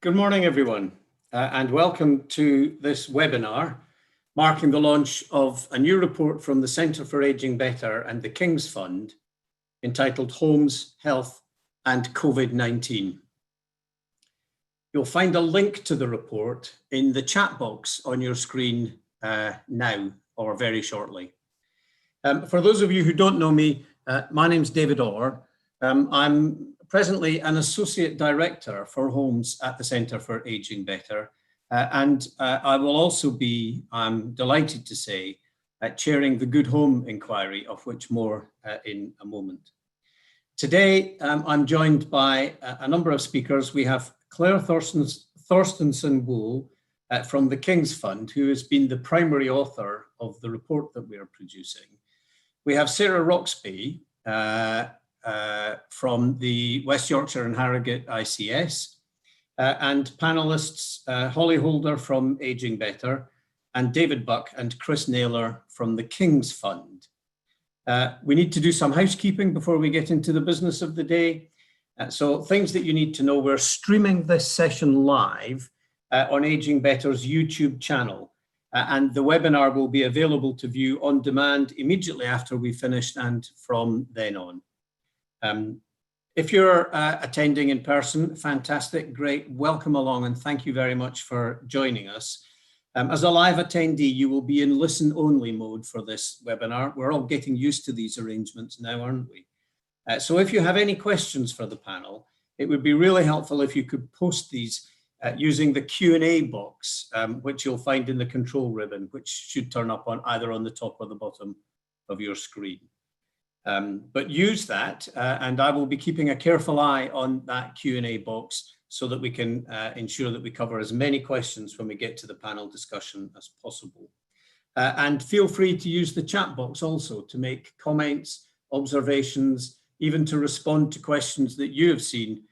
Good morning, everyone, and welcome to this webinar marking the launch of a new report from the Centre for Ageing Better and the King's Fund entitled Homes, Health and COVID-19. You'll find a link to the report in the chat box on your screen now or very shortly. For those of you who don't know me, my name's David Orr. I'm presently an Associate Director for Homes at the Centre for Ageing Better, and I will also be, I'm delighted to say, chairing the Good Home Inquiry, of which more in a moment. Today, I'm joined by a number of speakers. We have Claire Thorstenson-Wool from the King's Fund, who has been the primary author of the report that we are producing. We have Sarah Roxby, from the West Yorkshire and Harrogate ICS, and panelists Holly Holder from Ageing Better, and David Buck and Chris Naylor from the King's Fund. We need to do some housekeeping before we get into the business of the day. So things that you need to know: we're streaming this session live on Ageing Better's YouTube channel, and the webinar will be available to view on demand immediately after we finished and from then on. If you're attending in person, fantastic, great, welcome along, and thank you very much for joining us. As a live attendee, you will be in listen-only mode for this webinar. We're all getting used to these arrangements now, aren't we? So if you have any questions for the panel, it would be really helpful if you could post these using the Q&A box, which you'll find in the control ribbon, which should turn up on either on the top or the bottom of your screen. But use that, and I will be keeping a careful eye on that Q&A box so that we can ensure that we cover as many questions when we get to the panel discussion as possible. And feel free to use the chat box also to make comments, observations, even to respond to questions that you have seen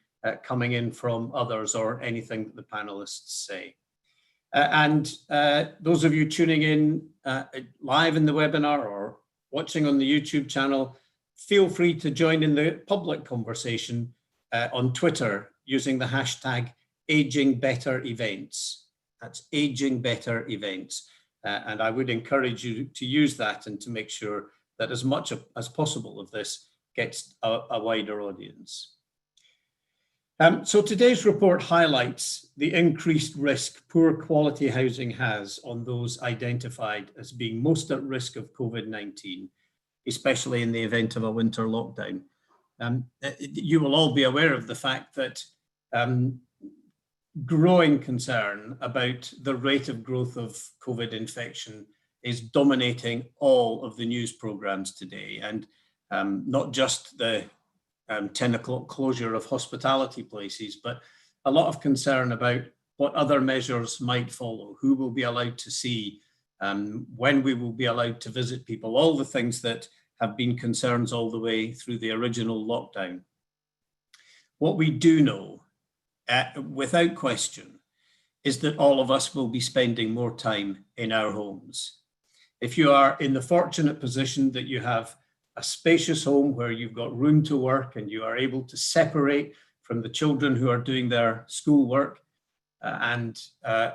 coming in from others or anything that the panelists say. And those of you tuning in live in the webinar or watching on the YouTube channel, feel free to join in the public conversation on Twitter using the hashtag #AgingBetterEvents. That's #AgingBetterEvents. And I would encourage you to use that and to make sure that as much as possible of this gets a wider audience. So today's report highlights the increased risk poor quality housing has on those identified as being most at risk of COVID-19, especially in the event of a winter lockdown. You will all be aware of the fact that growing concern about the rate of growth of COVID infection is dominating all of the news programs today, and not just the 10 o'clock closure of hospitality places, but a lot of concern about what other measures might follow, who will be allowed to see, when we will be allowed to visit people, all the things that have been concerns all the way through the original lockdown. What we do know, without question, is that all of us will be spending more time in our homes. If you are in the fortunate position that you have a spacious home where you've got room to work and you are able to separate from the children who are doing their schoolwork and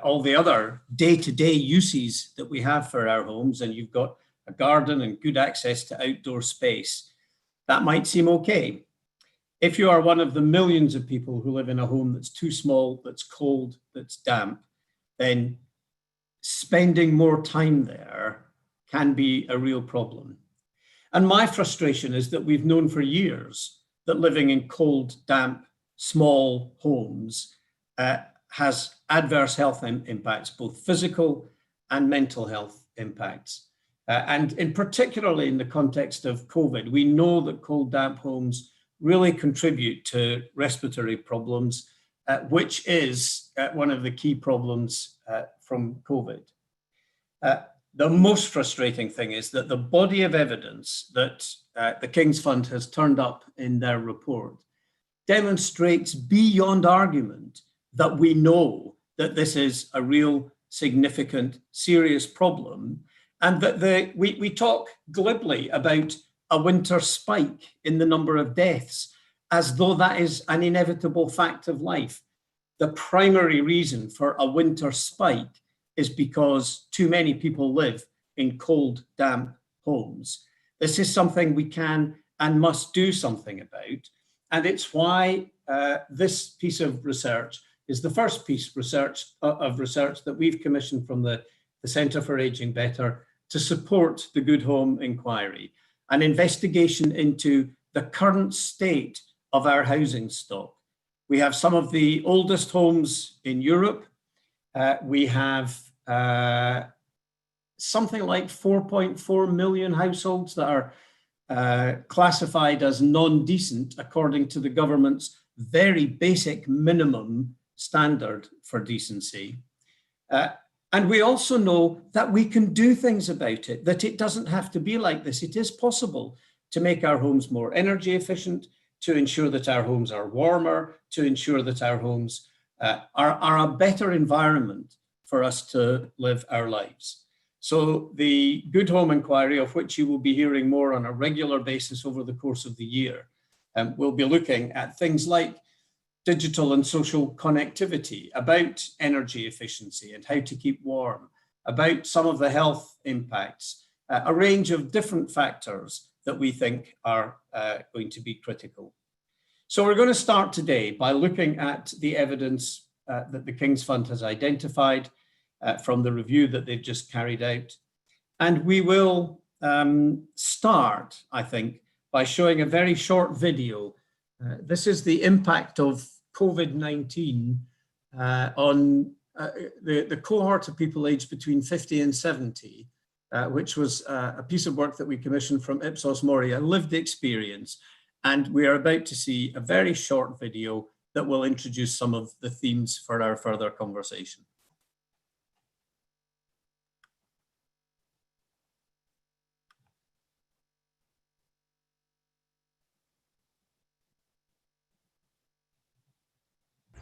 all the other day-to-day uses that we have for our homes, and you've got a garden and good access to outdoor space, that might seem okay. If you are one of the millions of people who live in a home that's too small, that's cold, that's damp, then spending more time there can be a real problem. And my frustration is that we've known for years that living in cold, damp, small homes has adverse health impacts, both physical and mental health impacts. And in particularly in the context of COVID, we know that cold, damp homes really contribute to respiratory problems, which is one of the key problems from COVID. The most frustrating thing is that the body of evidence that the King's Fund has turned up in their report demonstrates beyond argument that we know that this is a real significant, serious problem, and that we talk glibly about a winter spike in the number of deaths as though that is an inevitable fact of life. the primary reason for a winter spike is because too many people live in cold, damp homes. This is something we can and must do something about. And it's why this piece of research is the first piece of research that we've commissioned from the Centre for Ageing Better to support the Good Home Inquiry, an investigation into the current state of our housing stock. We have some of the oldest homes in Europe. We have something like 4.4 million households that are classified as non-decent according to the government's very basic minimum standard for decency. And we also know that we can do things about it, that it doesn't have to be like this. It is possible to make our homes more energy efficient, to ensure that our homes are warmer, to ensure that our homes are a better environment for us to live our lives. So the Good Home Inquiry, of which you will be hearing more on a regular basis over the course of the year, will be looking at things like digital and social connectivity, about energy efficiency and how to keep warm, about some of the health impacts, a range of different factors that we think are going to be critical. So we're going to start today by looking at the evidence that the King's Fund has identified from the review that they've just carried out. And we will start, I think, by showing a very short video. This is the impact of COVID-19 on the cohort of people aged between 50 and 70, which was a piece of work that we commissioned from Ipsos Mori, a lived experience. And we are about to see a very short video that will introduce some of the themes for our further conversation.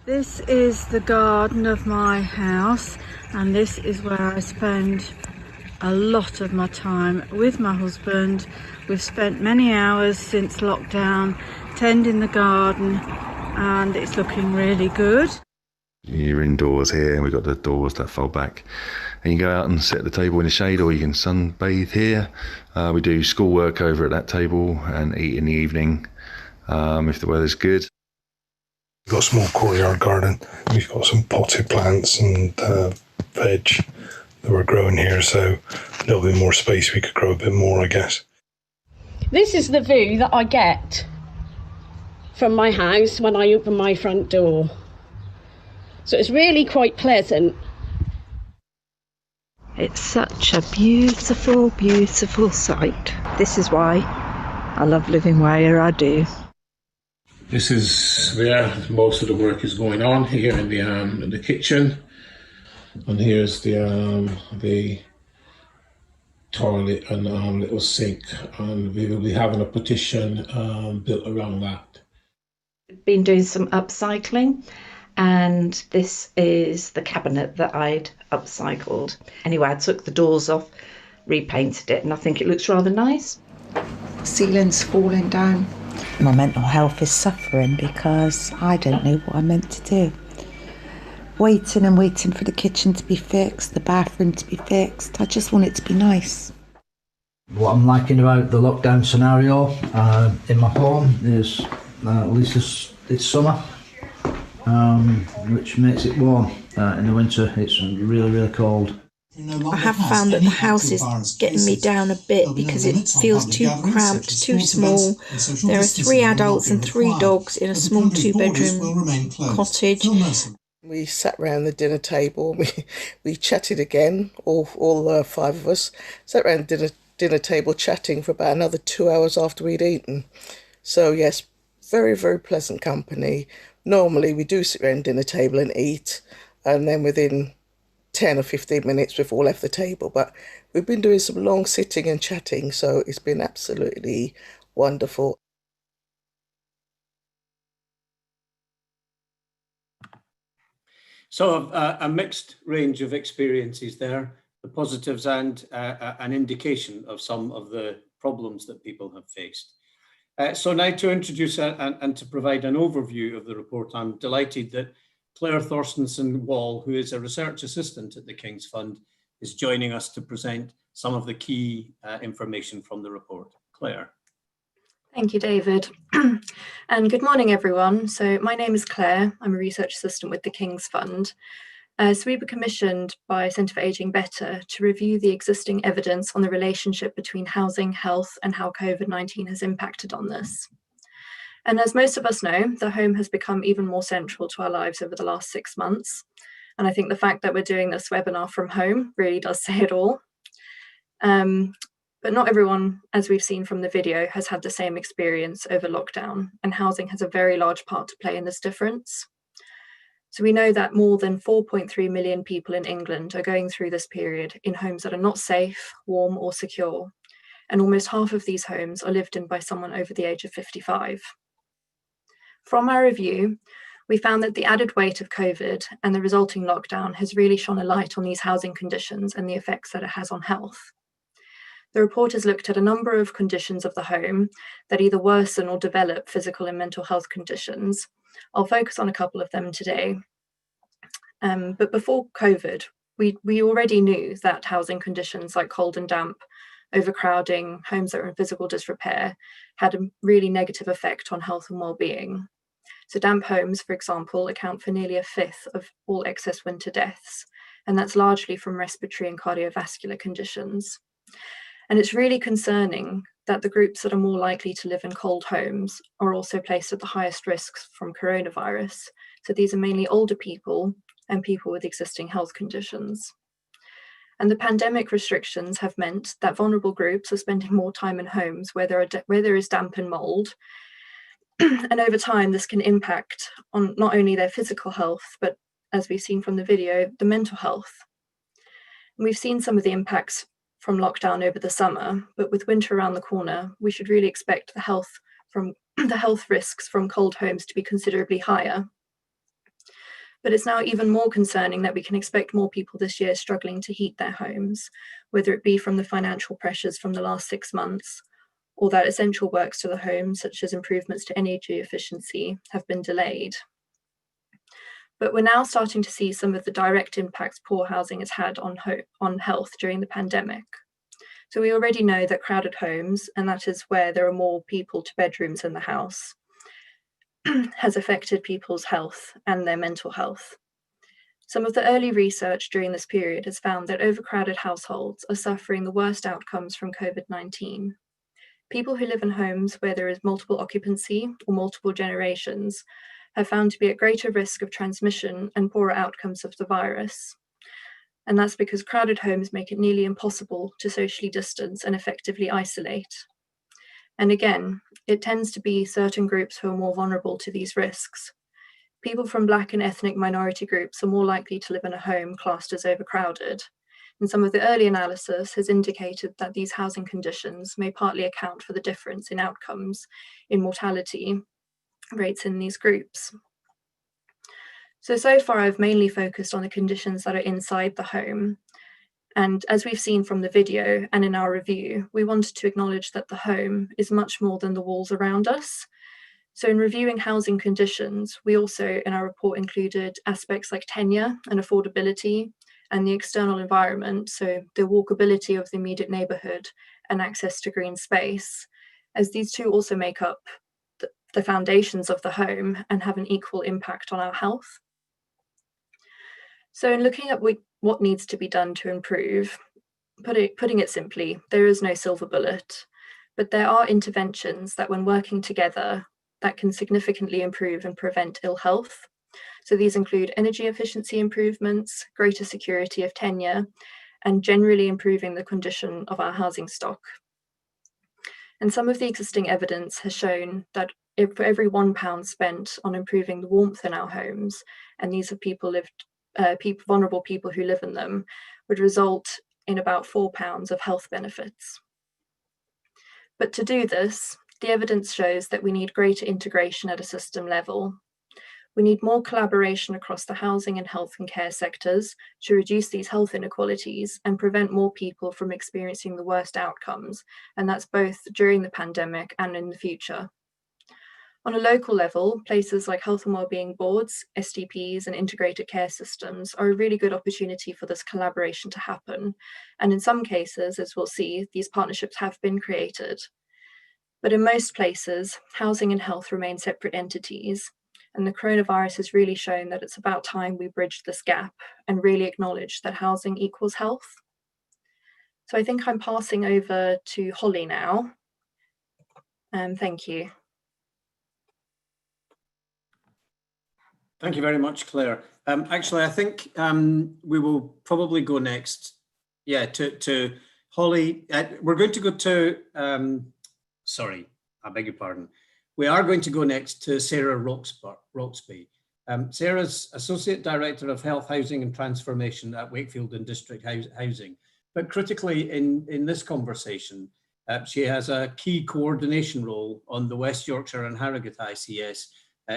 This is the garden of my house, and this is where I spend a lot of my time with my husband. We've spent many hours since lockdown tending the garden, and it's looking really good. You're indoors here, and we've got the doors that fold back, and you go out and sit at the table in the shade, or you can sunbathe here. We do schoolwork over at that table and eat in the evening if the weather's good. We've got a small courtyard garden. We've got some potted plants and veg that we're growing here, so a little bit more space, we could grow a bit more, I guess. This is the view that I get from my house when I open my front door. So it's really quite pleasant. It's such a beautiful, beautiful sight. This is why I love living where I do. This is where most of the work is going on, here in the kitchen, and here's the toilet and little sink, and we will be having a partition built around that. Been doing some upcycling, and this is the cabinet that I'd upcycled. Anyway, I took the doors off, repainted it, and I think it looks rather nice. The ceiling's falling down. My mental health is suffering because I don't know what I'm meant to do. Waiting and waiting for the kitchen to be fixed, the bathroom to be fixed. I just want it to be nice. What I'm liking about the lockdown scenario in my home is at least it's summer, which makes it warm. In the winter it's really, really cold. I have found that the house is getting me down a bit because it feels too cramped, too small. There are 3 adults and 3 dogs in a small 2-bedroom cottage. We sat round the dinner table, we chatted again, all 5 of us, sat round the dinner table chatting for about another 2 hours after we'd eaten. So yes, very, very pleasant company. Normally we do sit around dinner table and eat, and then within 10 or 15 minutes we've all left the table, but we've been doing some long sitting and chatting, so it's been absolutely wonderful. So a mixed range of experiences there, the positives and an indication of some of the problems that people have faced. So now to introduce and to provide an overview of the report, I'm delighted that Claire Thorstenson-Wall, who is a research assistant at the King's Fund, is joining us to present some of the key information from the report. Claire. Thank you, David. And good morning, everyone. So my name is Claire. I'm a research assistant with the King's Fund. So we were commissioned by Centre for Ageing Better to review the existing evidence on the relationship between housing, health, and how COVID-19 has impacted on this. And as most of us know, the home has become even more central to our lives over the last 6 months. And I think the fact that we're doing this webinar from home really does say it all. But not everyone, as we've seen from the video, has had the same experience over lockdown, and housing has a very large part to play in this difference. So we know that more than 4.3 million people in England are going through this period in homes that are not safe, warm, or secure. And almost half of these homes are lived in by someone over the age of 55. From our review, we found that the added weight of COVID and the resulting lockdown has really shone a light on these housing conditions and the effects that it has on health. The report has looked at a number of conditions of the home that either worsen or develop physical and mental health conditions. I'll focus on a couple of them today. But before COVID, we already knew that housing conditions like cold and damp, overcrowding, homes that are in physical disrepair had a really negative effect on health and well-being. So damp homes, for example, account for nearly a fifth of all excess winter deaths, and that's largely from respiratory and cardiovascular conditions. And it's really concerning that the groups that are more likely to live in cold homes are also placed at the highest risks from coronavirus. So these are mainly older people and people with existing health conditions. And the pandemic restrictions have meant that vulnerable groups are spending more time in homes where there is damp and mold. And over time, this can impact on not only their physical health, but as we've seen from the video, the mental health. And we've seen some of the impacts from lockdown over the summer, but with winter around the corner, we should really expect the health risks from cold homes to be considerably higher. But it's now even more concerning that we can expect more people this year struggling to heat their homes, whether it be from the financial pressures from the last 6 months, or that essential works to the home, such as improvements to energy efficiency, have been delayed. But we're now starting to see some of the direct impacts poor housing has had on health during the pandemic. So we already know that crowded homes, and that is where there are more people to bedrooms in the house, has affected people's health and their mental health. Some of the early research during this period has found that overcrowded households are suffering the worst outcomes from COVID-19. People who live in homes where there is multiple occupancy or multiple generations have found to be at greater risk of transmission and poorer outcomes of the virus. And that's because crowded homes make it nearly impossible to socially distance and effectively isolate. And again, it tends to be certain groups who are more vulnerable to these risks. People from Black and ethnic minority groups are more likely to live in a home classed as overcrowded. And some of the early analysis has indicated that these housing conditions may partly account for the difference in outcomes in mortality rates in these groups. So far I've mainly focused on the conditions that are inside the home. And as we've seen from the video and in our review, we wanted to acknowledge that the home is much more than the walls around us. So in reviewing housing conditions, we also in our report included aspects like tenure and affordability and the external environment, so the walkability of the immediate neighbourhood and access to green space, as these two also make up the foundations of the home and have an equal impact on our health. So in looking at what needs to be done to improve, putting it simply, there is no silver bullet, but there are interventions that when working together, that can significantly improve and prevent ill health. So these include energy efficiency improvements, greater security of tenure, and generally improving the condition of our housing stock. And some of the existing evidence has shown that for every £1 spent on improving the warmth in our homes, and these are vulnerable people who live in them, would result in about £4 of health benefits. But to do this, the evidence shows that we need greater integration at a system level. We need more collaboration across the housing and health and care sectors to reduce these health inequalities and prevent more people from experiencing the worst outcomes, and that's both during the pandemic and in the future. On a local level, places like health and wellbeing boards, SDPs, and integrated care systems are a really good opportunity for this collaboration to happen. And in some cases, as we'll see, these partnerships have been created. But in most places, housing and health remain separate entities. And the coronavirus has really shown that it's about time we bridge this gap and really acknowledge that housing equals health. So I think I'm passing over to Holly now. Thank you. Thank you very much, Claire. Actually, I think we will probably go next, to Holly. We're going to go to, sorry, I beg your pardon. We are going to go next to Sarah Roxby. Sarah's Associate Director of Health, Housing and Transformation at Wakefield and District Housing. But critically in this conversation, she has a key coordination role on the West Yorkshire and Harrogate ICS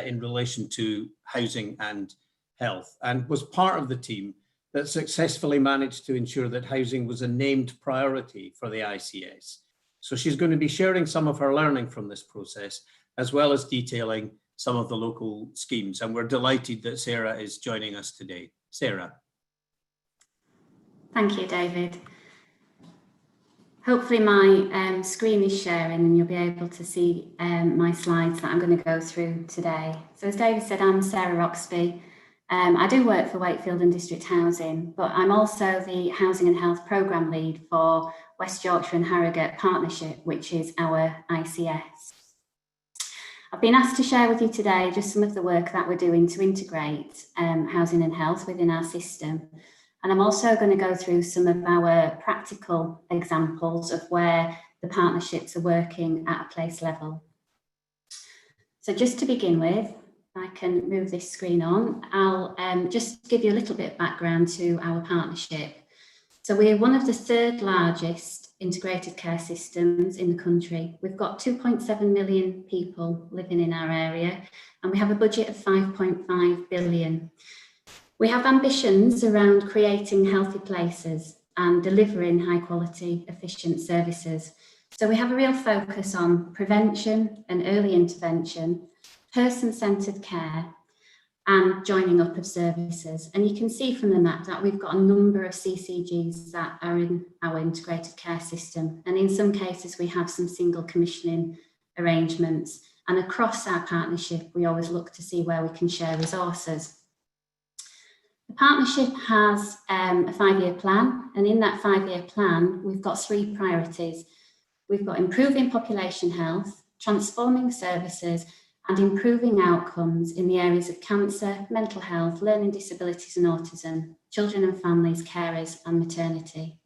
in relation to housing and health, and was part of the team that successfully managed to ensure that housing was a named priority for the ICS. So she's going to be sharing some of her learning from this process, as well as detailing some of the local schemes. And we're delighted that Sarah is joining us today. Sarah. Thank you, David. Hopefully my screen is sharing and you'll be able to see my slides that I'm going to go through today. So as David said, I'm Sarah Roxby. I do work for Wakefield and District Housing, but I'm also the Housing and Health Programme Lead for West Yorkshire and Harrogate Partnership, which is our ICS. I've been asked to share with you today just some of the work that we're doing to integrate housing and health within our system. And I'm also going to go through some of our practical examples of where the partnerships are working at a place level. So just to begin with, if I can move this screen on, I'll just give you a little bit of background to our partnership. So we're one of the third largest integrated care systems in the country. We've got 2.7 million people living in our area, and we have a budget of 5.5 billion. We have ambitions around creating healthy places and delivering high quality, efficient services. So we have a real focus on prevention and early intervention, person-centred care, and joining up of services. And you can see from the map that we've got a number of CCGs that are in our integrated care system. And in some cases, we have some single commissioning arrangements. And across our partnership, we always look to see where we can share resources. The partnership has a 5-year plan, and in that 5-year plan, we've got 3 priorities. We've got improving population health, transforming services, and improving outcomes in the areas of cancer, mental health, learning disabilities and autism, children and families, carers, and maternity.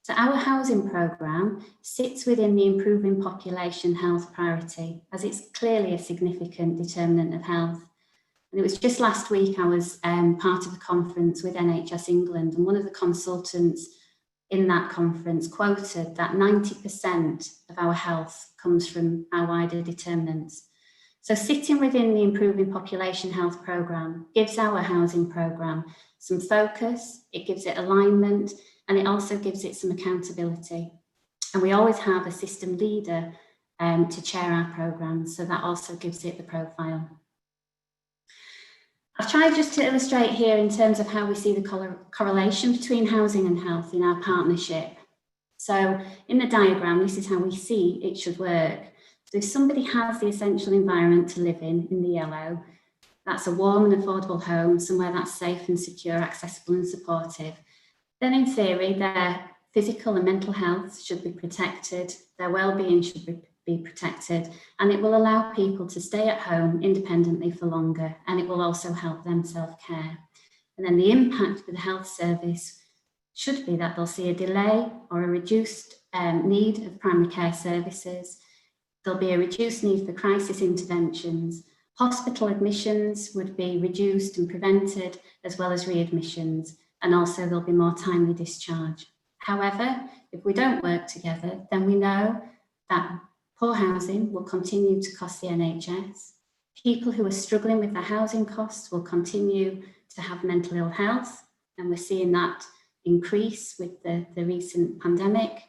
So our housing programme sits within the improving population health priority, as it's clearly a significant determinant of health. And it was just last week I was part of a conference with NHS England, and one of the consultants in that conference quoted that 90% of our health comes from our wider determinants. So sitting within the Improving Population Health Programme gives our housing programme some focus, it gives it alignment, and it also gives it some accountability. And we always have a system leader to chair our programme, so that also gives it the profile. I've tried just to illustrate here in terms of how we see the correlation between housing and health in our partnership. So in the diagram, this is how we see it should work. So if somebody has the essential environment to live in the yellow, that's a warm and affordable home, somewhere that's safe and secure, accessible and supportive, then in theory, their physical and mental health should be protected, their well-being should be protected, and it will allow people to stay at home independently for longer, and it will also help them self-care. And then the impact for the health service should be that they'll see a delay or a reduced need of primary care services. There'll be a reduced need for crisis interventions. Hospital admissions would be reduced and prevented, as well as readmissions, and also there'll be more timely discharge. However, if we don't work together, then we know that poor housing will continue to cost the NHS. People who are struggling with their housing costs will continue to have mental ill health, and we're seeing that increase with the recent pandemic.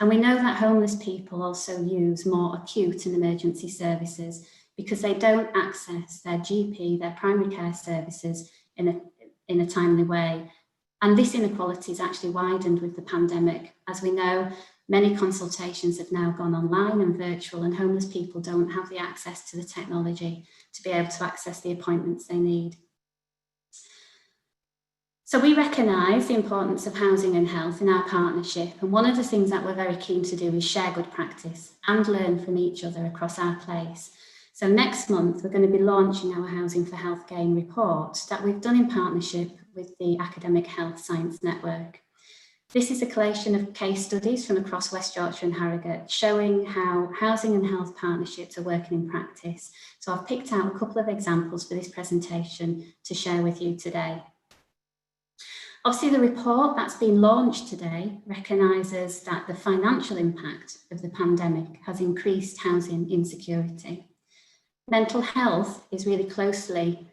And we know that homeless people also use more acute and emergency services because they don't access their GP, their primary care services in a timely way. And this inequality is actually widened with the pandemic. As we know, many consultations have now gone online and virtual, and homeless people don't have the access to the technology to be able to access the appointments they need. So we recognise the importance of housing and health in our partnership, and one of the things that we're very keen to do is share good practice and learn from each other across our place. So next month, we're going to be launching our Housing for Health Gain report that we've done in partnership with the Academic Health Science Network. This is a collation of case studies from across West Yorkshire and Harrogate showing how housing and health partnerships are working in practice. So I've picked out a couple of examples for this presentation to share with you today. Obviously, the report that's been launched today recognises that the financial impact of the pandemic has increased housing insecurity. Mental health is really closely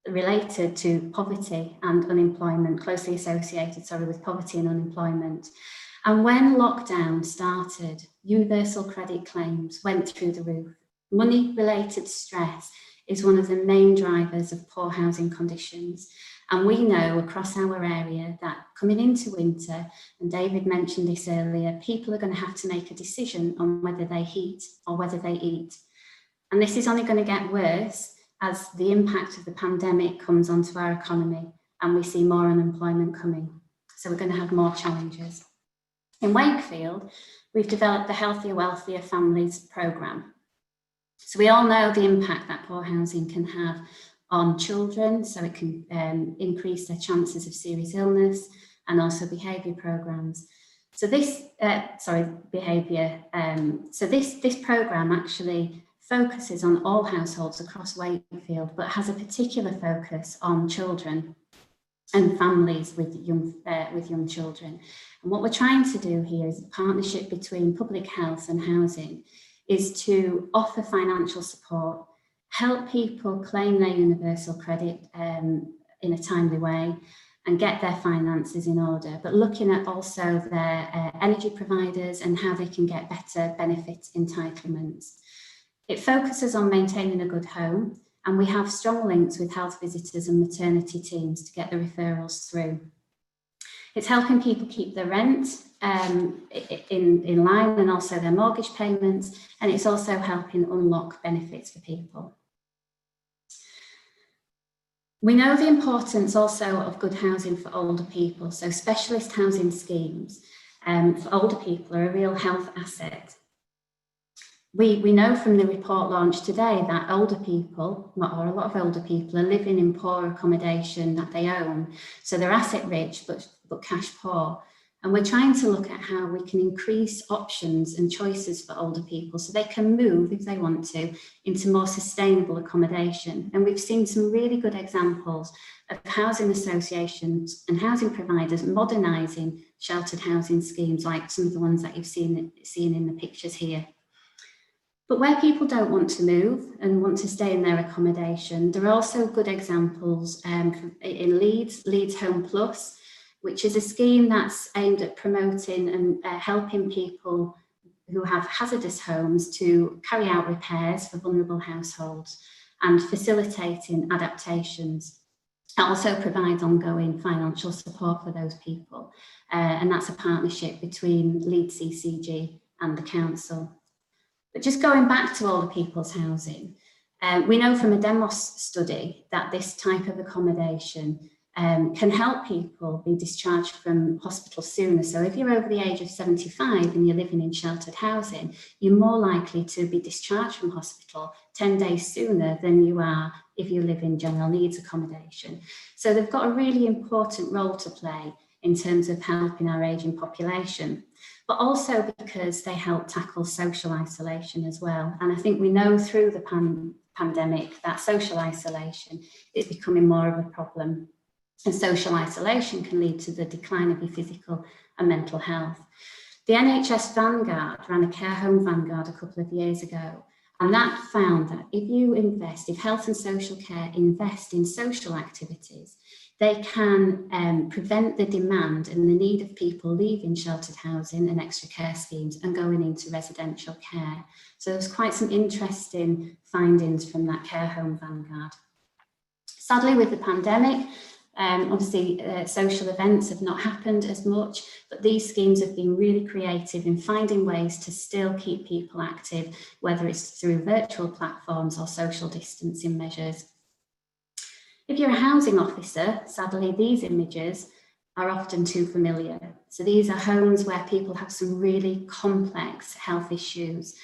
related to poverty and unemployment, closely associated, with poverty and unemployment. And when lockdown started, universal credit claims went through the roof. Money-related stress is one of the main drivers of poor housing conditions. And we know across our area that coming into winter, and David mentioned this earlier, people are going to have to make a decision on whether they heat or whether they eat. And this is only going to get worse as the impact of the pandemic comes onto our economy and we see more unemployment coming. So we're going to have more challenges. In Wakefield, we've developed the Healthier, Wealthier Families programme. So we all know the impact that poor housing can have on children, so it can increase their chances of serious illness, and also behaviour programmes. So this, this programme actually focuses on all households across Wakefield, but has a particular focus on children and families with young children. And what we're trying to do here is a partnership between public health and housing, is to offer financial support, help people claim their universal credit in a timely way and get their finances in order, but looking at also their energy providers and how they can get better benefit entitlements. It focuses on maintaining a good home, and we have strong links with health visitors and maternity teams to get the referrals through. It's helping people keep their rent in line, and also their mortgage payments, and it's also helping unlock benefits for people. We know the importance also of good housing for older people, so specialist housing schemes for older people are a real health asset. We know from the report launched today that older people, or a lot of older people, are living in poor accommodation that they own. So they're asset rich, but cash poor. And we're trying to look at how we can increase options and choices for older people so they can move, if they want to, into more sustainable accommodation. And we've seen some really good examples of housing associations and housing providers modernising sheltered housing schemes, like some of the ones that you've seen in the pictures here. But where people don't want to move and want to stay in their accommodation, there are also good examples in Leeds Home Plus, which is a scheme that's aimed at promoting and helping people who have hazardous homes to carry out repairs for vulnerable households and facilitating adaptations. It also provides ongoing financial support for those people, and that's a partnership between Leeds CCG and the council. But just going back to older people's housing, we know from a Demos study that this type of accommodation can help people be discharged from hospital sooner. So if you're over the age of 75 and you're living in sheltered housing, you're more likely to be discharged from hospital 10 days sooner than you are if you live in general needs accommodation. So they've got a really important role to play in terms of helping our ageing population, but also because they help tackle social isolation as well. And I think we know through the pandemic that social isolation is becoming more of a problem. And social isolation can lead to the decline of your physical and mental health. The NHS Vanguard ran a care home Vanguard a couple of years ago, and that found that if health and social care invest in social activities, They can prevent the demand and the need of people leaving sheltered housing and extra care schemes and going into residential care. So there's quite some interesting findings from that care home vanguard. Sadly, with the pandemic, obviously social events have not happened as much, but these schemes have been really creative in finding ways to still keep people active, whether it's through virtual platforms or social distancing measures. If you're a housing officer, sadly, these images are often too familiar. So these are homes where people have some really complex health issues,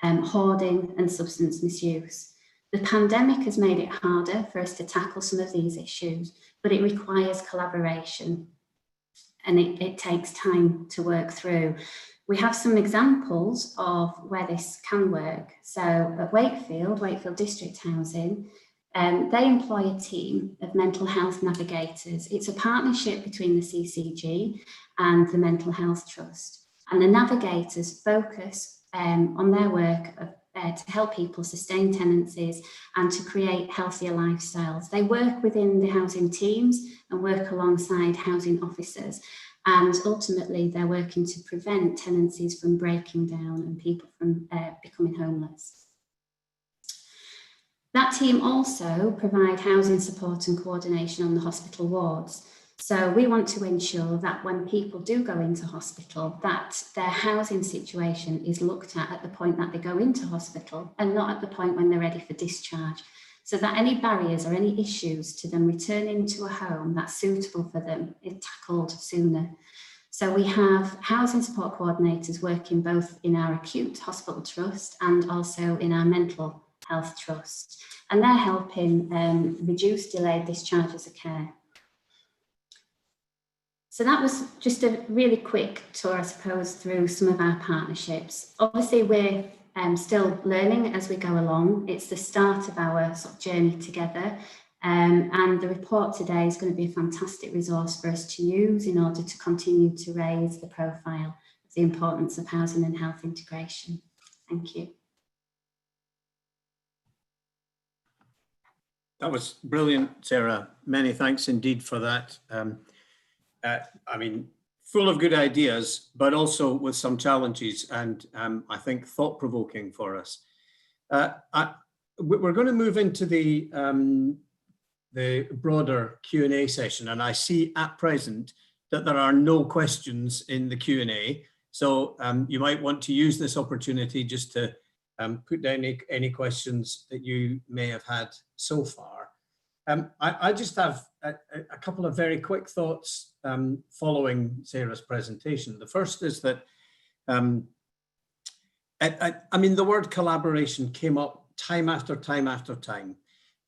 hoarding and substance misuse. The pandemic has made it harder for us to tackle some of these issues, but it requires collaboration and it takes time to work through. We have some examples of where this can work. So at Wakefield District Housing, they employ a team of mental health navigators. It's a partnership between the CCG and the Mental Health Trust. And the navigators focus on their work to help people sustain tenancies and to create healthier lifestyles. They work within the housing teams and work alongside housing officers. And ultimately, they're working to prevent tenancies from breaking down and people from becoming homeless. That team also provide housing support and coordination on the hospital wards. So we want to ensure that when people do go into hospital, that their housing situation is looked at the point that they go into hospital and not at the point when they're ready for discharge. So that any barriers or any issues to them returning to a home that's suitable for them is tackled sooner. So we have housing support coordinators working both in our acute hospital trust and also in our mental health trust, and they're helping reduce delayed discharges of care. So that was just a really quick tour, I suppose, through some of our partnerships. Obviously, we're still learning as we go along. It's the start of our sort of journey together, and the report today is going to be a fantastic resource for us to use in order to continue to raise the profile of the importance of housing and health integration. Thank you. That was brilliant, Sarah. Many thanks indeed for that. I mean, full of good ideas, but also with some challenges, and I think thought-provoking for us. We're going to move into the broader Q&A session, and I see at present that there are no questions in the Q&A. So you might want to use this opportunity just to put down any questions that you may have had so far. I just have a couple of very quick thoughts following Sarah's presentation. The first is that, I mean, the word collaboration came up time after time after time.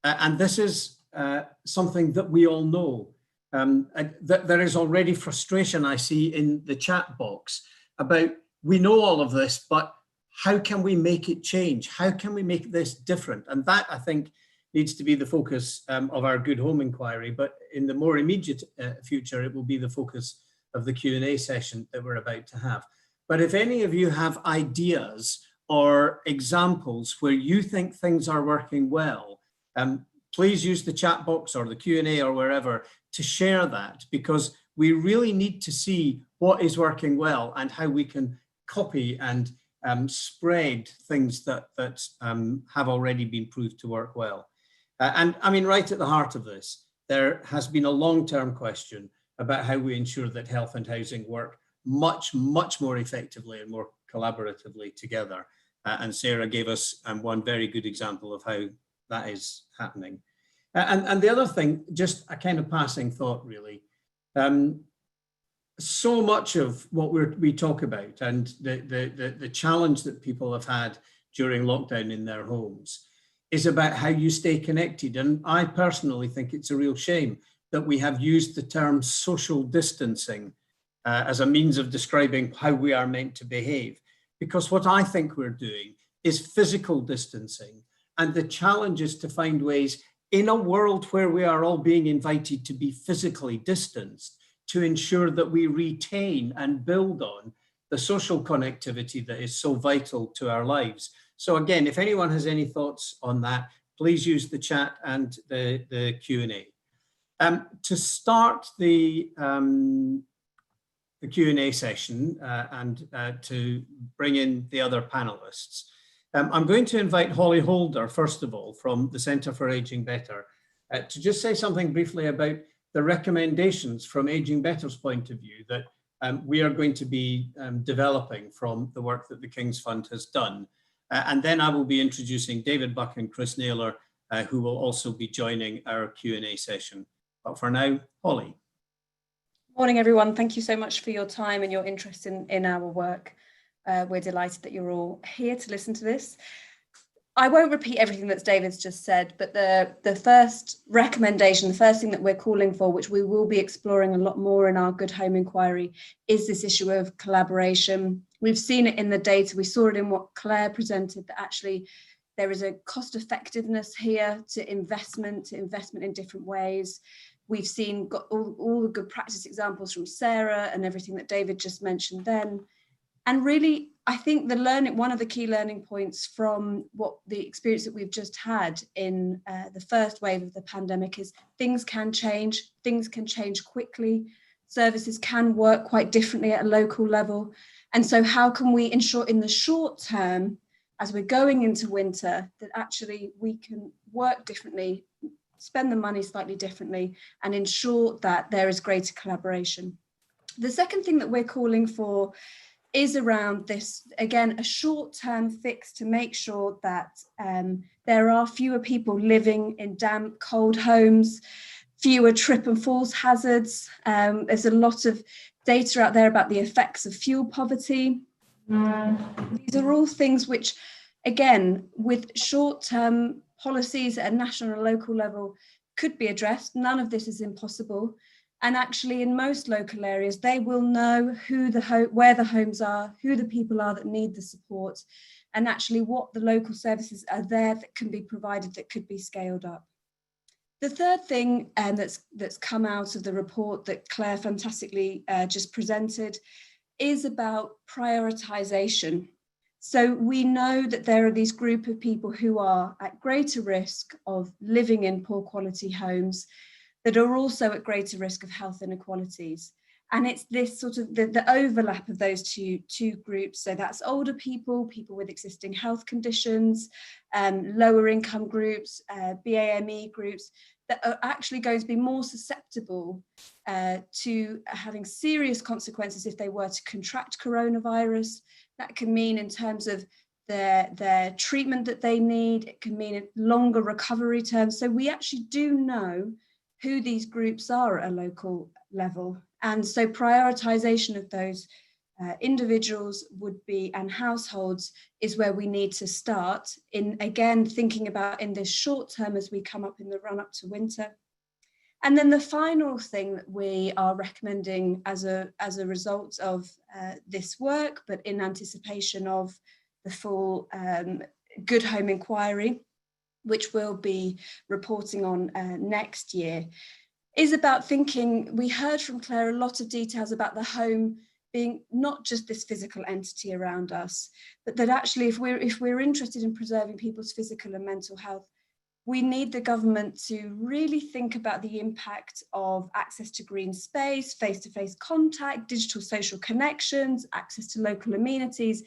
And this is something that we all know. That there is already frustration I see in the chat box about, we know all of this, but how can we make it change? How can we make this different? And that, I think, needs to be the focus of our Good Home Inquiry, but in the more immediate future, it will be the focus of the Q&A session that we're about to have. But if any of you have ideas or examples where you think things are working well, please use the chat box or the Q&A or wherever to share that, because we really need to see what is working well and how we can copy and spread things that have already been proved to work well. And I mean, right at the heart of this, there has been a long-term question about how we ensure that health and housing work much, much more effectively and more collaboratively together. And Sarah gave us one very good example of how that is happening. And the other thing, just a kind of passing thought, really. So much of what we talk about and the challenge that people have had during lockdown in their homes is about how you stay connected. And I personally think it's a real shame that we have used the term social distancing as a means of describing how we are meant to behave. Because what I think we're doing is physical distancing. And the challenge is to find ways in a world where we are all being invited to be physically distanced to ensure that we retain and build on the social connectivity that is so vital to our lives. So again, if anyone has any thoughts on that, please use the chat and the Q&A. To start the Q&A session and to bring in the other panelists, I'm going to invite Holly Holder, first of all, from the Centre for Ageing Better, to just say something briefly about the recommendations from Ageing Better's point of view that we are going to be developing from the work that the King's Fund has done. And then I will be introducing David Buck and Chris Naylor, who will also be joining our Q&A session. But for now, Holly. Morning, everyone. Thank you so much for your time and your interest in our work. We're delighted that you're all here to listen to this. I won't repeat everything that David's just said, but the first recommendation, the first thing that we're calling for, which we will be exploring a lot more in our Good Home Inquiry, is this issue of collaboration. We've seen it in the data. We saw it in what Claire presented, that actually there is a cost effectiveness here to investment in different ways. We've seen got all the good practice examples from Sarah and everything that David just mentioned then. And really, I think one of the key learning points from the experience that we've just had in the first wave of the pandemic is things can change quickly, services can work quite differently at a local level. And so how can we ensure in the short term, as we're going into winter, that actually we can work differently, spend the money slightly differently, and ensure that there is greater collaboration. The second thing that we're calling for is around this, again, a short-term fix to make sure that there are fewer people living in damp, cold homes, fewer trip and falls hazards. There's a lot of data out there about the effects of fuel poverty. These are all things which, again, with short-term policies at a national and local level could be addressed. None of this is impossible. And actually, in most local areas, they will know where the homes are, who the people are that need the support, and actually what the local services are there that can be provided that could be scaled up. The third thing that's come out of the report that Claire fantastically just presented is about prioritisation. So we know that there are these group of people who are at greater risk of living in poor quality homes, that are also at greater risk of health inequalities. And it's this sort of the overlap of those two groups. So that's older people, people with existing health conditions, lower income groups, BAME groups, that are actually going to be more susceptible to having serious consequences if they were to contract coronavirus. That can mean in terms of their treatment that they need. It can mean longer recovery terms. So we actually do know who these groups are at a local level. And so prioritisation of those individuals and households is where we need to start in, again, thinking about in this short term as we come up in the run up to winter. And then the final thing that we are recommending as a result of this work, but in anticipation of the full Good Home Inquiry, which we'll be reporting on next year, is about thinking. We heard from Claire a lot of details about the home being not just this physical entity around us, but that actually if we're interested in preserving people's physical and mental health, we need the government to really think about the impact of access to green space, face-to-face contact, digital social connections, access to local amenities,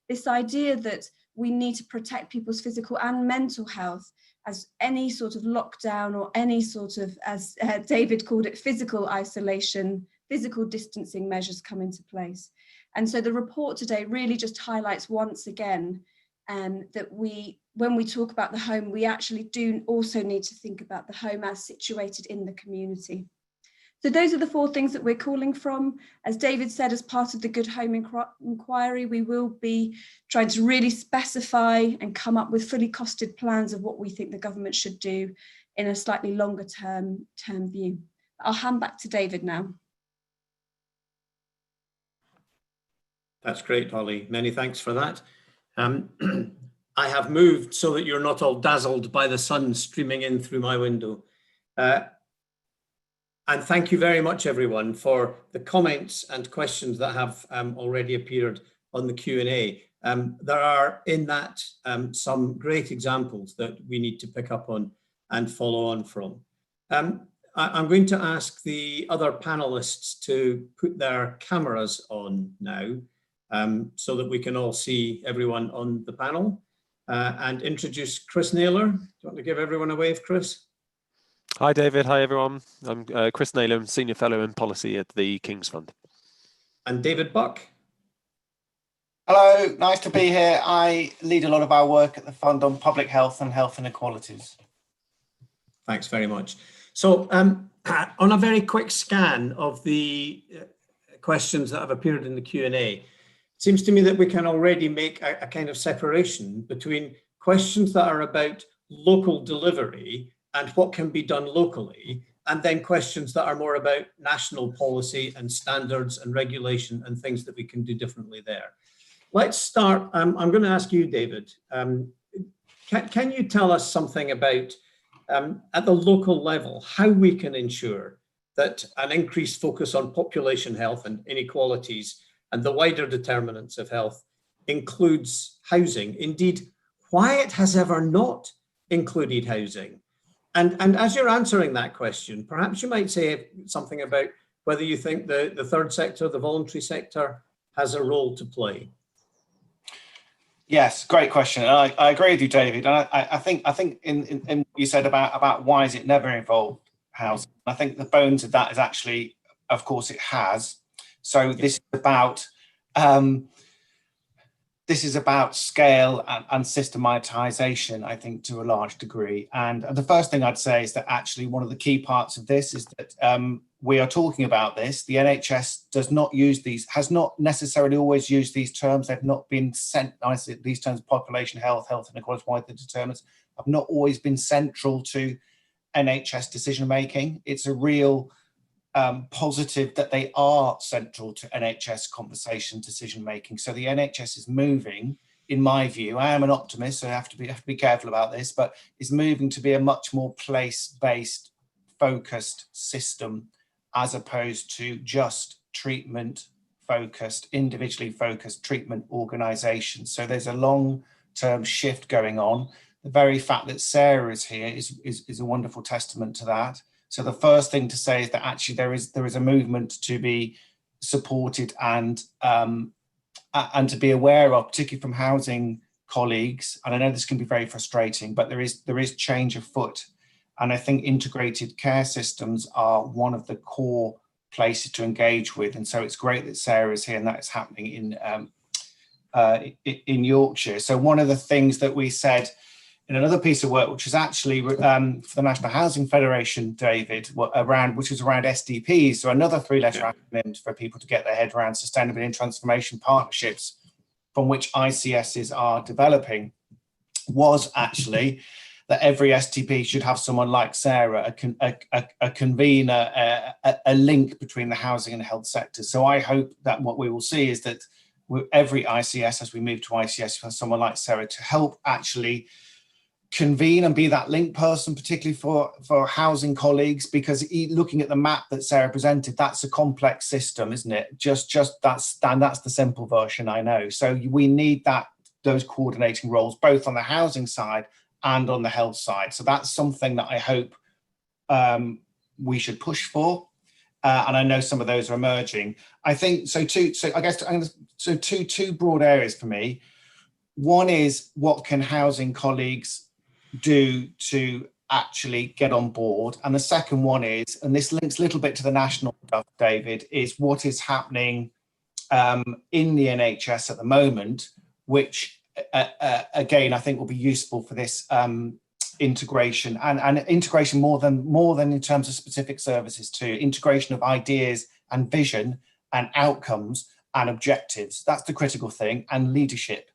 this idea that we need to protect people's physical and mental health as any sort of lockdown or any sort of, as David called it, physical isolation, physical distancing measures come into place. And so the report today really just highlights once again that when we talk about the home, we actually do also need to think about the home as situated in the community. So those are the four things that we're calling from. As David said, as part of the Good Home Inquiry, we will be trying to really specify and come up with fully costed plans of what we think the government should do in a slightly longer term view. I'll hand back to David now. That's great, Holly. Many thanks for that. I have moved so that you're not all dazzled by the sun streaming in through my window. And thank you very much, everyone, for the comments and questions that have already appeared on the Q&A. There are in that some great examples that we need to pick up on and follow on from. I'm going to ask the other panelists to put their cameras on now, so that we can all see everyone on the panel, and introduce Chris Naylor. Do you want to give everyone a wave, Chris? Hi, David. Hi, everyone. I'm Chris Naylor, Senior Fellow in Policy at the King's Fund. And David Buck. Hello, nice to be here. I lead a lot of our work at the Fund on public health and health inequalities. Thanks very much. So on a very quick scan of the questions that have appeared in the Q&A, it seems to me that we can already make a kind of separation between questions that are about local delivery and what can be done locally, and then questions that are more about national policy and standards and regulation and things that we can do differently there. Let's start. I'm going to ask you, David. Can you tell us something about, at the local level, how we can ensure that an increased focus on population health and inequalities and the wider determinants of health includes housing? Indeed, why it has ever not included housing? And as you're answering that question, perhaps you might say something about whether you think the third sector, the voluntary sector, has a role to play. Yes, great question. And I agree with you, David. And I think in what you said about why is it never involved housing, I think the bones of that is actually, of course, it has. So this is about scale and systematization, I think, to a large degree. And the first thing I'd say is that actually one of the key parts of this is that we are talking about this. The NHS does not use these, has not necessarily always used these terms. They've not been sent, these terms, population health, health inequality, wider determinants, have not always been central to NHS decision making. It's a real positive that they are central to NHS conversation decision making. So the NHS is moving, in my view, I am an optimist, so I have to be careful about this, but is moving to be a much more place-based, focused system, as opposed to just treatment focused, individually focused treatment organisations. So there's a long-term shift going on. The very fact that Sarah is here is a wonderful testament to that. So the first thing to say is that actually there is a movement to be supported and to be aware of, particularly from housing colleagues. And I know this can be very frustrating, but there is change afoot. And I think integrated care systems are one of the core places to engage with. And so it's great that Sarah is here and that is happening in Yorkshire. So one of the things that we said in another piece of work, which is actually for the National Housing Federation, David, which was around SDPs, so another three-letter acronym for people to get their head around sustainability and transformation partnerships, from which ICSs are developing, was actually that every STP should have someone like Sarah, a convener, a link between the housing and the health sector. So I hope that what we will see is that every ICS, as we move to ICS, has someone like Sarah to help actually convene and be that link person, particularly for housing colleagues, because looking at the map that Sarah presented, that's a complex system, isn't it? That's the simple version, I know. So we need those coordinating roles, both on the housing side and on the health side. So that's something that I hope we should push for. And I know some of those are emerging. I think so. Two broad areas for me. One is, what can housing colleagues do to actually get on board? And the second one is, and this links a little bit to the national stuff, David, is what is happening in the NHS at the moment, which again, I think will be useful for this integration and integration more than in terms of specific services too, integration of ideas and vision and outcomes and objectives. That's the critical thing, and leadership,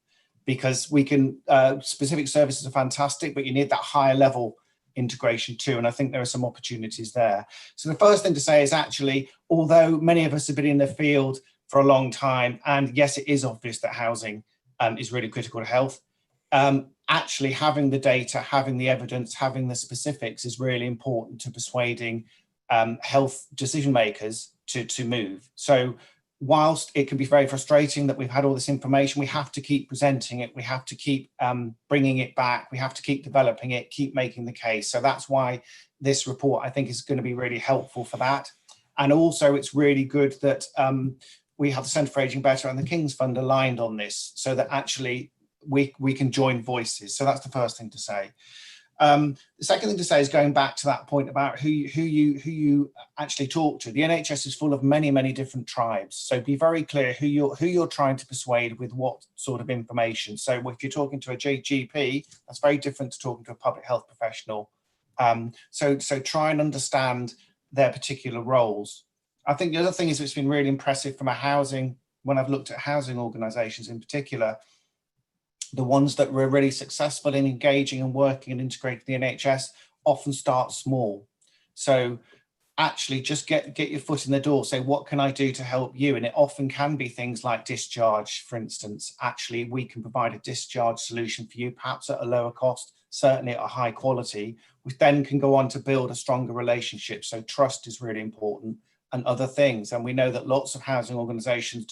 because we can, specific services are fantastic, but you need that higher level integration too. And I think there are some opportunities there. So the first thing to say is actually, although many of us have been in the field for a long time, and yes, it is obvious that housing is really critical to health, actually having the data, having the evidence, having the specifics is really important to persuading health decision makers to move. So whilst it can be very frustrating that we've had all this information, we have to keep presenting it. We have to keep bringing it back. We have to keep developing it, keep making the case. So that's why this report, I think, is going to be really helpful for that. And also, it's really good that we have the Centre for Ageing Better and the King's Fund aligned on this, so that actually we can join voices. So that's the first thing to say. The second thing to say is going back to that point about who you actually talk to. The NHS is full of many, many different tribes. So be very clear who you're trying to persuade with what sort of information. So if you're talking to a GP, that's very different to talking to a public health professional. So try and understand their particular roles. I think the other thing is it's been really impressive from when I've looked at housing organisations in particular, the ones that were really successful in engaging and working and integrating the NHS often start small. So actually just get your foot in the door, say, what can I do to help you? And it often can be things like discharge, for instance. Actually, we can provide a discharge solution for you, perhaps at a lower cost, certainly at a high quality, which then can go on to build a stronger relationship. So trust is really important, and other things. And we know that lots of housing organisations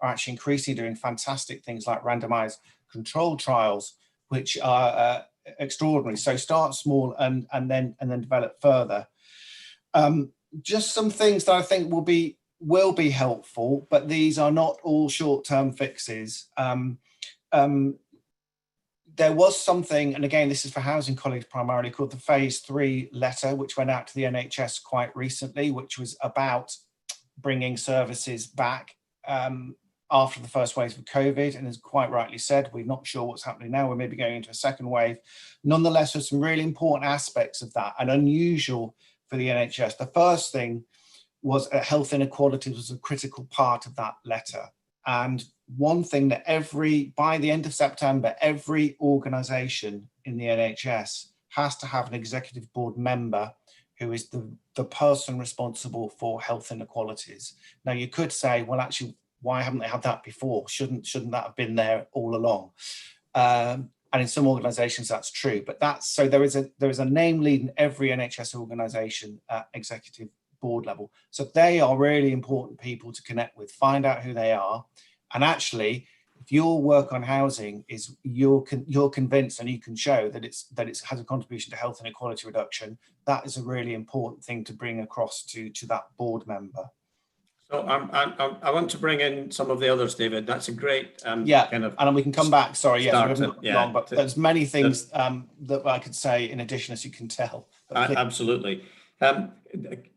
are actually increasingly doing fantastic things like randomised controlled trials, which are extraordinary. So start small and then develop further. Just some things that I think will be helpful, but these are not all short-term fixes. There was something, and again, this is for housing colleagues primarily, called the Phase 3 letter, which went out to the NHS quite recently, which was about bringing services back after the first wave of COVID. And as quite rightly said, we're not sure what's happening now. We're maybe going into a second wave. Nonetheless, there's some really important aspects of that and unusual for the NHS. The first thing was health inequalities was a critical part of that letter. And one thing that by the end of September, every organisation in the NHS has to have an executive board member who is the person responsible for health inequalities. Now, you could say, well, actually, why haven't they had that before? Shouldn't that have been there all along? And in some organisations, that's true. But there is a name lead in every NHS organisation at executive board level. So they are really important people to connect with, find out who they are. And actually, if your work on housing is you're convinced and you can show that it has a contribution to health inequality reduction, that is a really important thing to bring across to that board member. So I want to bring in some of the others, David. That's a great kind of, and we can come back. Sorry, yes, we haven't yeah, long, but there's many things that I could say in addition, as you can tell. Absolutely. A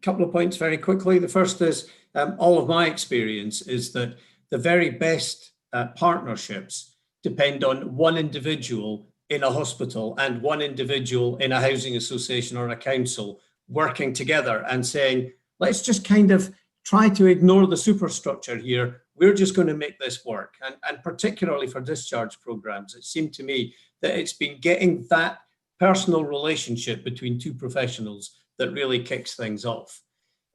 couple of points very quickly. The first is all of my experience is that the very best partnerships depend on one individual in a hospital and one individual in a housing association or a council working together and saying, let's just kind of try to ignore the superstructure here. We're just going to make this work. And particularly for discharge programs, it seemed to me that it's been getting that personal relationship between two professionals that really kicks things off.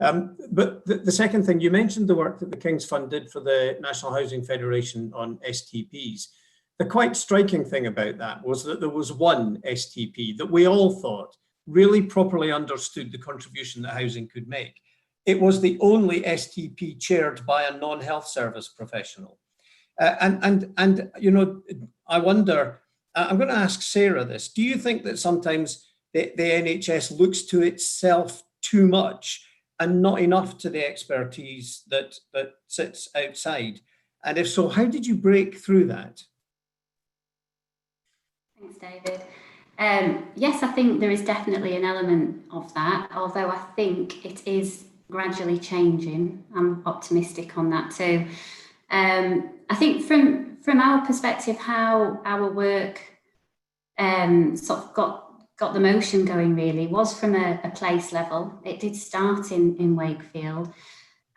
But the second thing, you mentioned the work that the King's Fund did for the National Housing Federation on STPs. The quite striking thing about that was that there was one STP that we all thought really properly understood the contribution that housing could make. It was the only STP chaired by a non-health service professional. And you know, I wonder, I'm going to ask Sarah this. Do you think that sometimes the NHS looks to itself too much and not enough to the expertise that sits outside? And if so, how did you break through that? Thanks, David. Yes, I think there is definitely an element of that, although I think it is gradually changing. I'm optimistic on that too. I think from our perspective, how our work sort of got the motion going really was from a place level. It did start in Wakefield,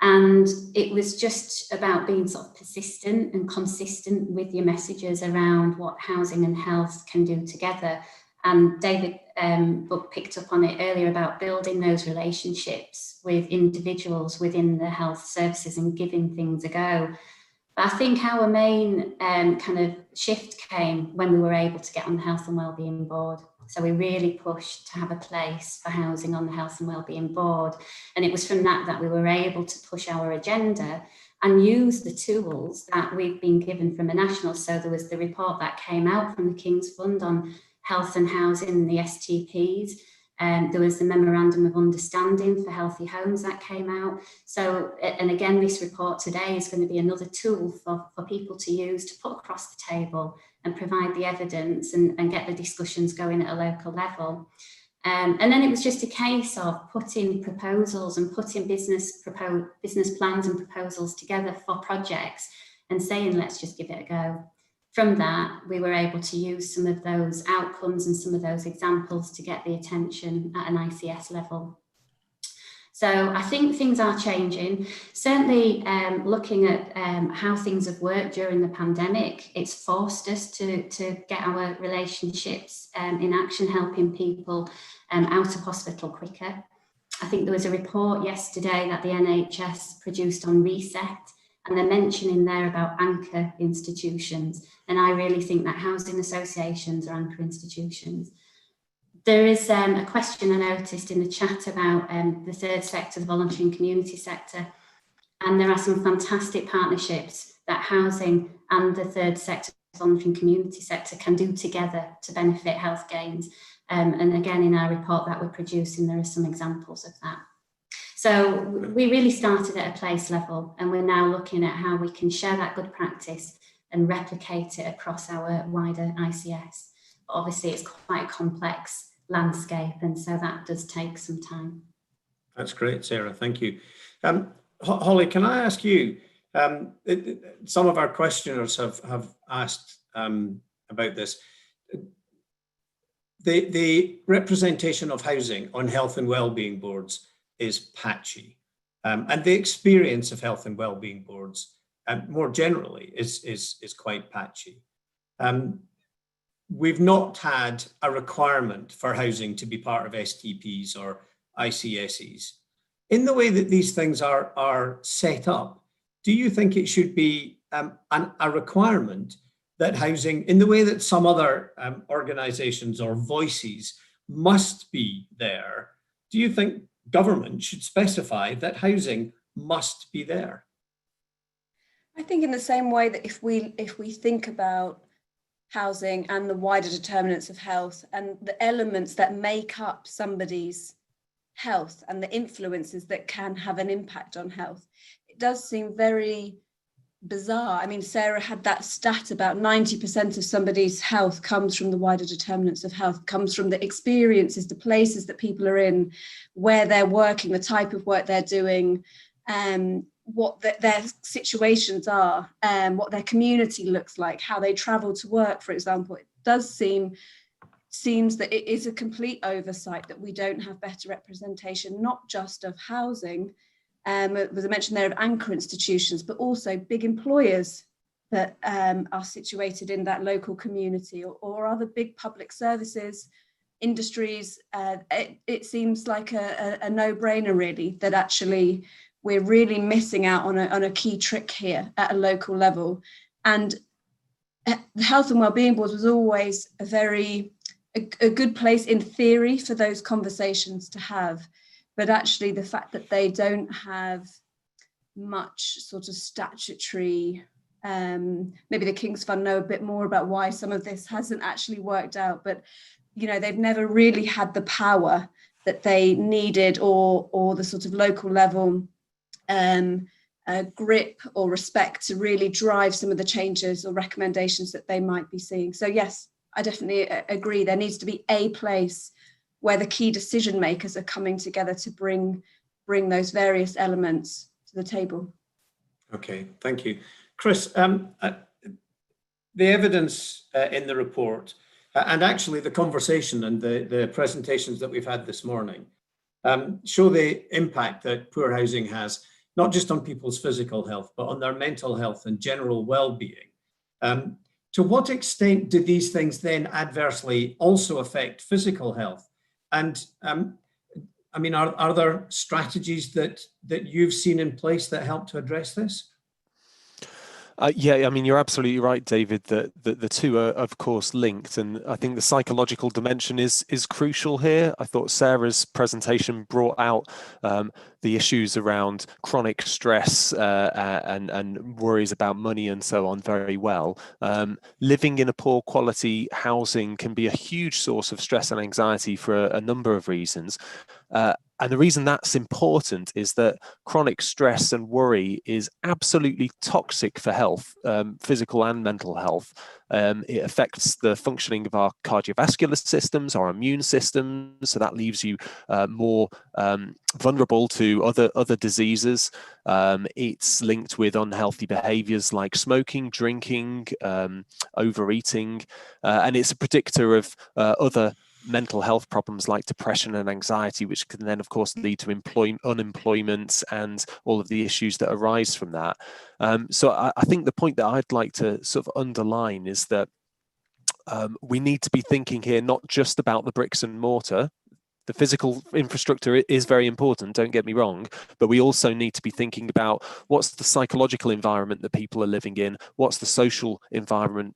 and it was just about being sort of persistent and consistent with your messages around what housing and health can do together. And David picked up on it earlier about building those relationships with individuals within the health services and giving things a go. But I think our main kind of shift came when we were able to get on the Health and Wellbeing Board. So we really pushed to have a place for housing on the Health and Wellbeing Board. And it was from that we were able to push our agenda and use the tools that we've been given from a national. So there was the report that came out from the King's Fund on health and housing and the STPs. There was the Memorandum of Understanding for Healthy Homes that came out. So, and again, this report today is going to be another tool for people to use to put across the table and provide the evidence and get the discussions going at a local level. And then it was just a case of putting proposals and putting business plans and proposals together for projects and saying, let's just give it a go. From that, we were able to use some of those outcomes and some of those examples to get the attention at an ICS level. So I think things are changing. Certainly looking at how things have worked during the pandemic, it's forced us to get our relationships in action, helping people out of hospital quicker. I think there was a report yesterday that the NHS produced on Reset, and they're mentioning there about anchor institutions. And I really think that housing associations are anchor institutions. There is a question I noticed in the chat about the third sector, the voluntary and community sector. And there are some fantastic partnerships that housing and the third sector, voluntary and community sector, can do together to benefit health gains. And again, in our report that we're producing, there are some examples of that. So we really started at a place level, and we're now looking at how we can share that good practice and replicate it across our wider ICS. But obviously, it's quite a complex landscape, and so that does take some time. That's great, Sarah. Thank you. Holly, can I ask you, some of our questioners have asked about this. The representation of housing on health and wellbeing boards is patchy, and the experience of health and wellbeing boards more generally is quite patchy. We've not had a requirement for housing to be part of STPs or ICSEs. In the way that these things are set up, do you think it should be a requirement that housing, in the way that some other organisations or voices must be there? Do you think government should specify that housing must be there? I think in the same way that if we think about housing and the wider determinants of health and the elements that make up somebody's health and the influences that can have an impact on health, it does seem very bizarre. I mean, Sarah had that stat about 90% of somebody's health comes from the wider determinants of health, comes from the experiences, the places that people are in, where they're working, the type of work they're doing, what their situations are, what their community looks like, how they travel to work, for example. It does seems that it is a complete oversight that we don't have better representation, not just of housing, was mentioned there, of anchor institutions, but also big employers that are situated in that local community, or other big public services, industries. It seems like a no-brainer, really, that actually we're really missing out on a key trick here at a local level. And the Health and Wellbeing Board was always a good place in theory for those conversations to have. But actually the fact that they don't have much sort of statutory, maybe the King's Fund know a bit more about why some of this hasn't actually worked out, but you know, they've never really had the power that they needed, or the sort of local level grip or respect to really drive some of the changes or recommendations that they might be seeing. So yes, I definitely agree. There needs to be a place where the key decision makers are coming together to bring those various elements to the table. Okay, thank you. Chris, the evidence in the report, and actually the conversation and the presentations that we've had this morning, show the impact that poor housing has, not just on people's physical health, but on their mental health and general well-being. To what extent do these things then adversely also affect physical health? And I mean, are there strategies that you've seen in place that help to address this? Yeah, I mean, you're absolutely right, David, that the two are, of course, linked. And I think the psychological dimension is crucial here. I thought Sarah's presentation brought out the issues around chronic stress and worries about money and so on very well. Living in a poor quality housing can be a huge source of stress and anxiety for a number of reasons. And the reason that's important is that chronic stress and worry is absolutely toxic for health, physical and mental health. It affects the functioning of our cardiovascular systems, our immune systems, so that leaves you more vulnerable to other diseases. It's linked with unhealthy behaviors like smoking, drinking, overeating, and it's a predictor of other mental health problems like depression and anxiety, which can then, of course, lead to unemployment and all of the issues that arise from that. So I think the point that I'd like to sort of underline is that we need to be thinking here not just about the bricks and mortar. The physical infrastructure is very important, don't get me wrong, but we also need to be thinking about what's the psychological environment that people are living in, what's the social environment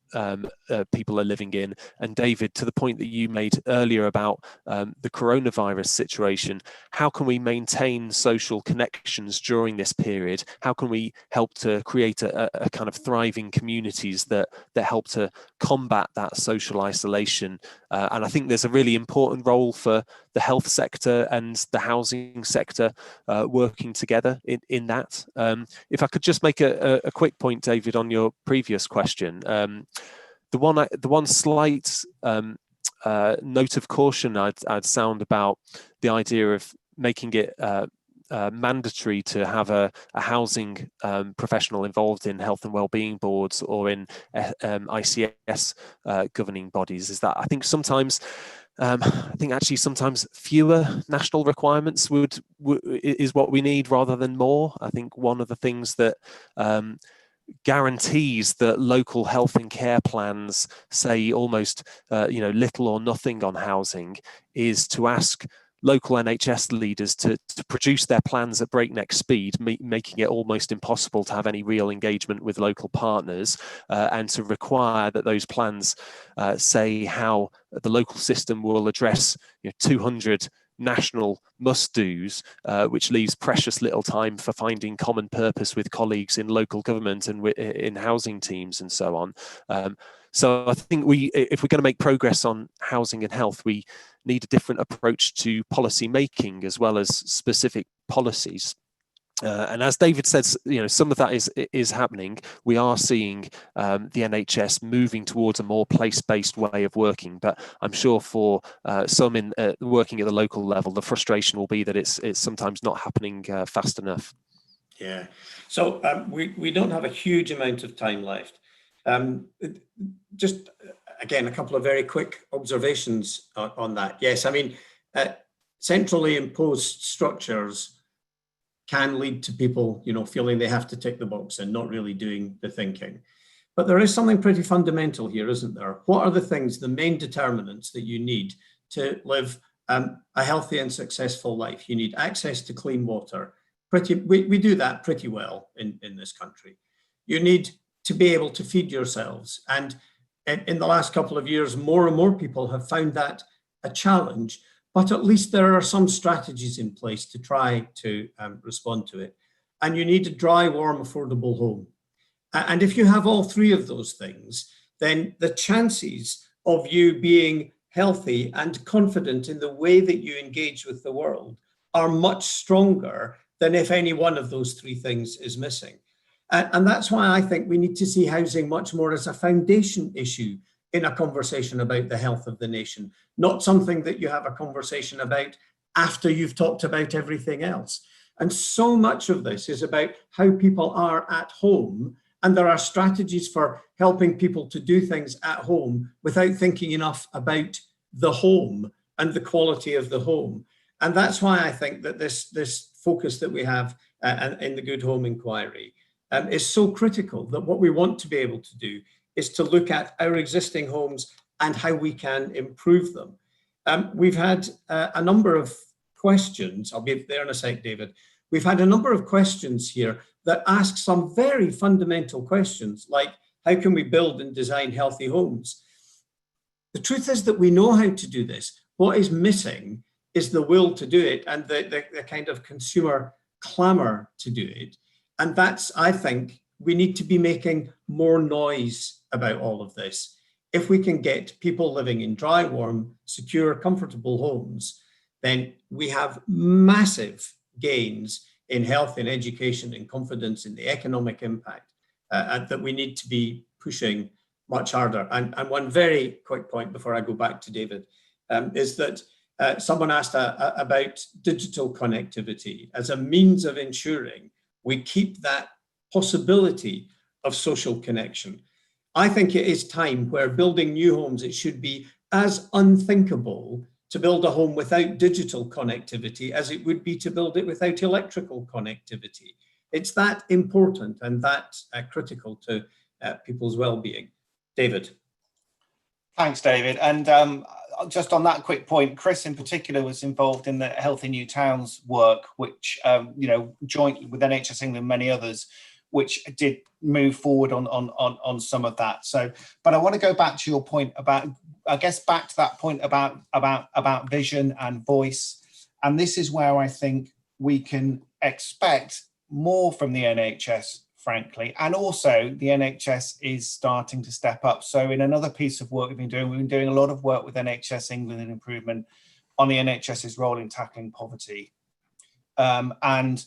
people are living in. And David, to the point that you made earlier about the coronavirus situation, how can we maintain social connections during this period? How can we help to create a kind of thriving communities that help to combat that social isolation? And I think there's a really important role for the health sector and the housing sector working together in that. If I could just make a quick point, David, on your previous question, the one slight note of caution I'd sound about the idea of making it mandatory to have a housing professional involved in health and wellbeing boards or in ICS governing bodies is that I think sometimes sometimes fewer national requirements is what we need rather than more. I think one of the things that guarantees that local health and care plans say almost little or nothing on housing is to ask local NHS leaders to produce their plans at breakneck speed, making it almost impossible to have any real engagement with local partners, and to require that those plans say how the local system will address 200 national must-dos, which leaves precious little time for finding common purpose with colleagues in local government and in housing teams and so on. So I think if we're going to make progress on housing and health, we need a different approach to policy making as well as specific policies. And as David says, some of that is happening. We are seeing the NHS moving towards a more place-based way of working. But I'm sure for some in working at the local level, the frustration will be that it's sometimes not happening fast enough. Yeah. So we don't have a huge amount of time left. Just again, a couple of very quick observations on that. Yes, I mean, centrally imposed structures can lead to people, feeling they have to tick the box and not really doing the thinking. But there is something pretty fundamental here, isn't there? What are the things, the main determinants that you need to live a healthy and successful life? You need access to clean water. We do that pretty well in this country. You need to be able to feed yourselves. And in the last couple of years, more and more people have found that a challenge, but at least there are some strategies in place to try to respond to it. And you need a dry, warm, affordable home. And if you have all three of those things, then the chances of you being healthy and confident in the way that you engage with the world are much stronger than if any one of those three things is missing. And that's why I think we need to see housing much more as a foundation issue in a conversation about the health of the nation, not something that you have a conversation about after you've talked about everything else. And so much of this is about how people are at home, and there are strategies for helping people to do things at home without thinking enough about the home and the quality of the home. And that's why I think that this focus that we have in the Good Home Inquiry is so critical, that what we want to be able to do is to look at our existing homes and how we can improve them. We've had a number of questions. I'll be there in a sec, David. We've had a number of questions here that ask some very fundamental questions, like how can we build and design healthy homes? The truth is that we know how to do this. What is missing is the will to do it and the kind of consumer clamor to do it. And that's, I think, we need to be making more noise about all of this. If we can get people living in dry, warm, secure, comfortable homes, then we have massive gains in health, in education, in confidence, in the economic impact that we need to be pushing much harder. And one very quick point before I go back to David is that someone asked about digital connectivity as a means of ensuring we keep that possibility of social connection. I think it is time where building new homes, it should be as unthinkable to build a home without digital connectivity as it would be to build it without electrical connectivity. It's that important and that critical to people's well-being. David. Thanks, David. And just on that quick point, Chris in particular was involved in the Healthy New Towns work, which, jointly with NHS England and many others, which did move forward on some of that. So, but I want to go back to your point about, I guess, back to that point about vision and voice. And this is where I think we can expect more from the NHS, frankly, and also the NHS is starting to step up. So in another piece of work we've been doing a lot of work with NHS England and improvement on the NHS's role in tackling poverty. And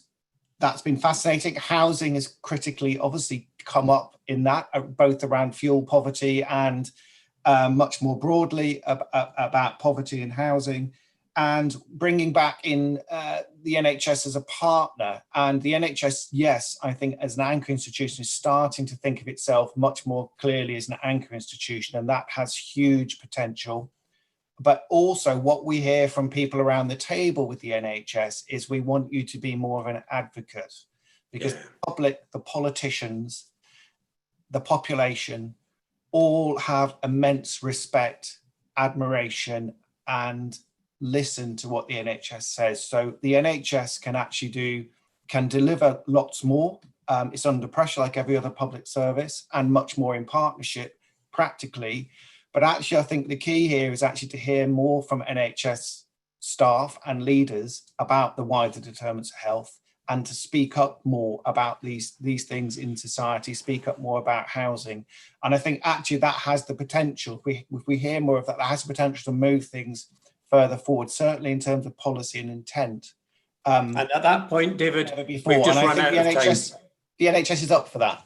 that's been fascinating. Housing has critically obviously come up in that, both around fuel poverty and much more broadly about poverty and housing, and bringing back in the NHS as a partner. And the NHS, yes, I think as an anchor institution is starting to think of itself much more clearly as an anchor institution, and that has huge potential. But also what we hear from people around the table with the NHS is we want you to be more of an advocate, because the public, the politicians, the population all have immense respect, admiration, and listen to what the NHS says. So the NHS can deliver lots more. It's under pressure like every other public service, and much more in partnership practically. But actually, I think the key here is actually to hear more from NHS staff and leaders about the wider determinants of health, and to speak up more about these things in society, speak up more about housing. And I think actually that has the potential, if we hear more of that, that has the potential to move things further forward, certainly in terms of policy and intent. And at that point, David, we've just run out of time. The NHS is up for that.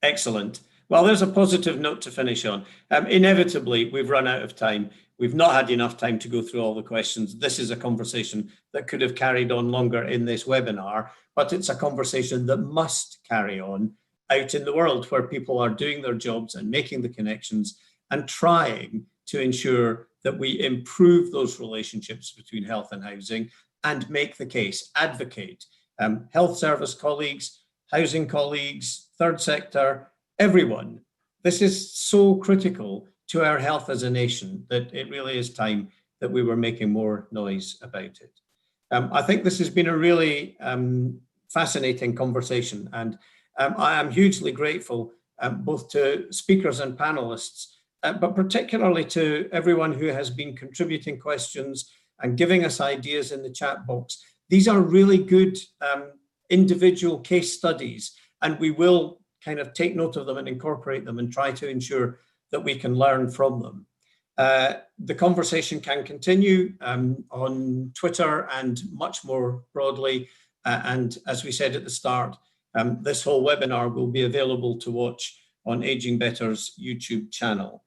Excellent. Well, there's a positive note to finish on. Inevitably, we've run out of time. We've not had enough time to go through all the questions. This is a conversation that could have carried on longer in this webinar, but it's a conversation that must carry on out in the world, where people are doing their jobs and making the connections and trying to ensure that we improve those relationships between health and housing and make the case, advocate. Health service colleagues, housing colleagues, third sector, everyone. This is so critical to our health as a nation that it really is time that we were making more noise about it. I think this has been a really fascinating conversation, and I am hugely grateful both to speakers and panelists, but particularly to everyone who has been contributing questions and giving us ideas in the chat box. These are really good individual case studies, and we will kind of take note of them and incorporate them and try to ensure that we can learn from them. The conversation can continue on Twitter and much more broadly. And as we said at the start, this whole webinar will be available to watch on Aging Better's YouTube channel.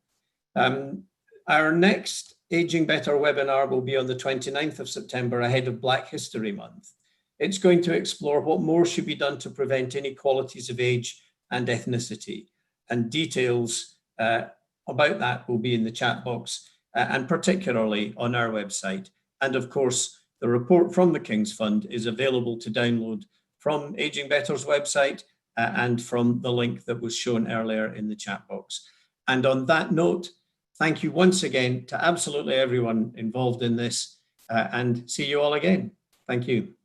Our next Aging Better webinar will be on the 29th of September, ahead of Black History Month. It's going to explore what more should be done to prevent inequalities of age and ethnicity, and details about that will be in the chat box and particularly on our website. And of course, the report from the King's Fund is available to download from Aging Better's website and from the link that was shown earlier in the chat box. And on that note, thank you once again to absolutely everyone involved in this, and see you all again. Thank you.